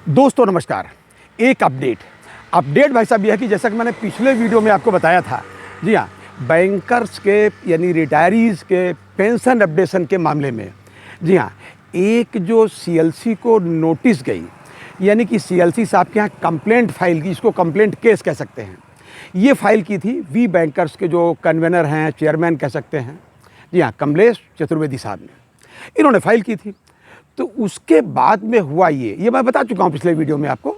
दोस्तों नमस्कार। एक अपडेट भाई साहब यह है कि जैसा कि मैंने पिछले वीडियो में आपको बताया था, जी हाँ, बैंकर्स के यानी रिटायरीज़ के पेंशन अपडेशन के मामले में, जी हाँ, एक जो सीएलसी को नोटिस गई, यानी कि सीएलसी साहब के यहाँ कंप्लेंट फाइल की, इसको कंप्लेंट केस कह सकते हैं, ये फाइल की थी वी बैंकर्स के जो कन्वेनर हैं, चेयरमैन कह सकते हैं, जी हाँ, कमलेश चतुर्वेदी साहब ने, इन्होंने फाइल की थी। तो उसके बाद में हुआ ये मैं बता चुका हूँ पिछले वीडियो में आपको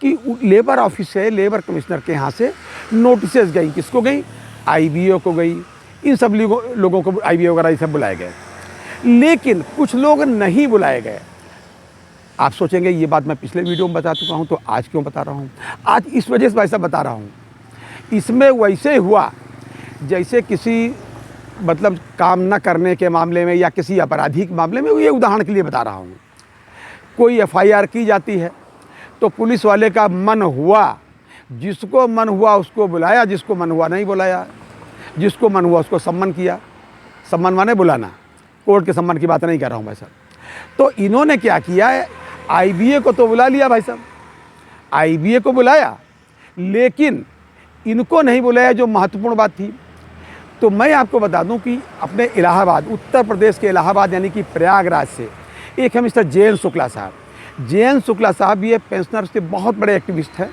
कि लेबर ऑफिस से, लेबर कमिश्नर के यहाँ से नोटिसेस गई, किसको गई? आईबीओ को गई, इन सब लोगों को आईबीओ वगैरह ये सब बुलाए गए, लेकिन कुछ लोग नहीं बुलाए गए। आप सोचेंगे ये बात मैं पिछले वीडियो में बता चुका हूँ, तो आज क्यों बता रहा हूँ? आज इस वजह से भाई साहब बता रहा हूँ, इसमें वैसे हुआ जैसे किसी मतलब काम न करने के मामले में या किसी आपराधिक मामले में, ये उदाहरण के लिए बता रहा हूँ। कोई एफआईआर की जाती है तो पुलिस वाले का मन हुआ, जिसको मन हुआ उसको बुलाया, जिसको मन हुआ नहीं बुलाया, जिसको मन हुआ उसको सम्मन किया। सम्मन माने बुलाना, कोर्ट के सम्मन की बात नहीं कर रहा हूँ भाई साहब। तो इन्होंने क्या किया है, आईबीए को तो बुला लिया भाई साहब, आईबीए को बुलाया, लेकिन इनको नहीं बुलाया, जो महत्वपूर्ण बात थी। तो मैं आपको बता दूं कि अपने इलाहाबाद, उत्तर प्रदेश के इलाहाबाद यानी कि प्रयागराज से एक है मिस्टर जे एन शुक्ला साहब। जे एन शुक्ला साहब ये पेंशनर्स के बहुत बड़े एक्टिविस्ट हैं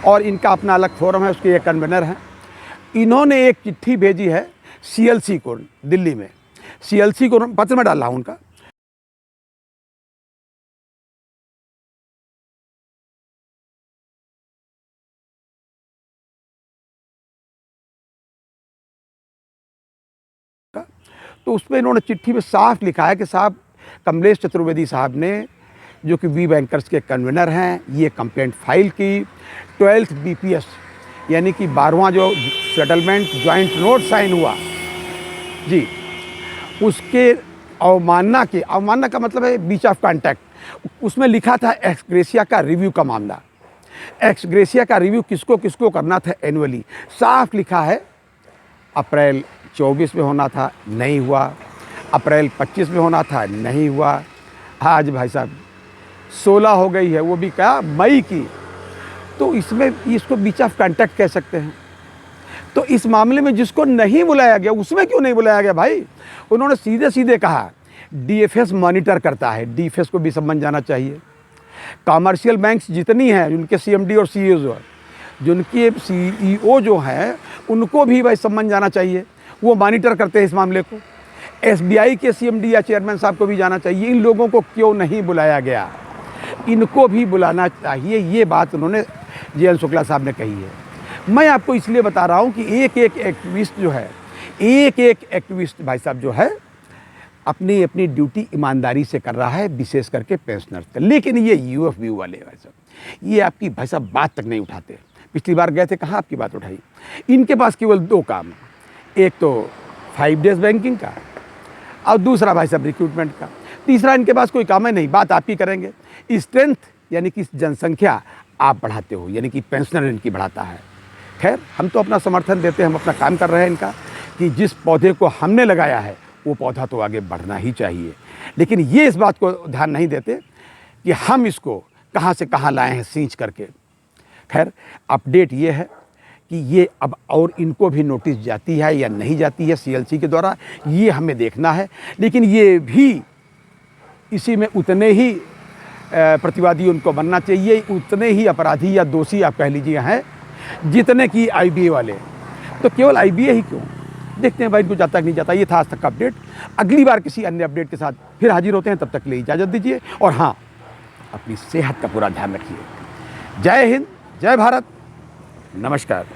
और इनका अपना अलग फोरम है, उसके एक कन्वेनर हैं। इन्होंने एक चिट्ठी भेजी है सीएलसी को, दिल्ली में सीएलसी को पत्र में डाला उनका। तो उसमें इन्होंने चिट्ठी में साफ लिखा है कि साहब, कमलेश चतुर्वेदी साहब ने, जो कि वी बैंकर्स के कन्वेनर हैं, ये कंप्लेंट फाइल की। 12th बीपीएस यानी कि 12वां जो सेटलमेंट जॉइंट नोट साइन हुआ जी, उसके अवमानना का मतलब है बीच ऑफ कॉन्टैक्ट। उसमें लिखा था एक्स ग्रेशिया का रिव्यू का मामला। एक्स ग्रेशिया का रिव्यू किसको किसको करना था एनुअली, साफ लिखा है। अप्रैल 24 में होना था, नहीं हुआ। अप्रैल 25 में होना था, नहीं हुआ। आज भाई साहब 16 हो गई है, वो भी क्या, मई की। तो इसमें इसको बीच ऑफ कॉन्टैक्ट कह सकते हैं। तो इस मामले में जिसको नहीं बुलाया गया, उसमें क्यों नहीं बुलाया गया भाई? उन्होंने सीधे सीधे कहा डीएफएस मॉनिटर करता है, डीएफएस को भी समझ जाना चाहिए। कॉमर्शियल बैंक्स जितनी हैं, उनके सीएमडी और सीईओ, जिनके सीईओ जो हैं, उनको भी भाई समझ जाना चाहिए, वो मॉनिटर करते हैं इस मामले को। एसबीआई के सीएमडी या चेयरमैन साहब को भी जाना चाहिए। इन लोगों को क्यों नहीं बुलाया गया? इनको भी बुलाना चाहिए। ये बात उन्होंने जे एन शुक्ला साहब ने कही है। मैं आपको इसलिए बता रहा हूँ कि एक एक्टिविस्ट जो है, एक एक्टिविस्ट भाई साहब जो है, अपनी अपनी ड्यूटी ईमानदारी से कर रहा है, विशेष करके पेंशनर्स का। लेकिन ये यूएफबीयू वाले भाई साहब, ये आपकी भाई साहब बात तक नहीं उठाते। पिछली बार गए थे, कहाँ आपकी बात उठाई? इनके पास केवल 2 काम है, एक तो 5 डेज बैंकिंग का और दूसरा भाई साहब रिक्रूटमेंट का। तीसरा इनके पास कोई काम है नहीं, बात आप ही करेंगे। स्ट्रेंथ यानी कि जनसंख्या आप बढ़ाते हो, यानी कि पेंशनर इनकी बढ़ाता है। खैर, हम तो अपना समर्थन देते हैं, हम अपना काम कर रहे हैं इनका, कि जिस पौधे को हमने लगाया है वो पौधा तो आगे बढ़ना ही चाहिए। लेकिन ये इस बात को ध्यान नहीं देते कि हम इसको कहाँ से कहाँ लाए हैं सींच करके। खैर, अपडेट ये है कि ये अब और इनको भी नोटिस जाती है या नहीं जाती है सीएलसी के द्वारा, ये हमें देखना है। लेकिन ये भी इसी में उतने ही प्रतिवादी उनको बनना चाहिए, उतने ही अपराधी या दोषी आप कह लीजिए हैं जितने की आईबीए वाले। तो केवल आईबीए ही क्यों, देखते हैं भाई इनको जाता कि नहीं जाता। ये था आज तक का अपडेट। अगली बार किसी अन्य अपडेट के साथ फिर हाजिर होते हैं, तब तक के लिए इजाज़त दीजिए। और हाँ, अपनी सेहत का पूरा ध्यान रखिए। जय हिंद, जय भारत, नमस्कार।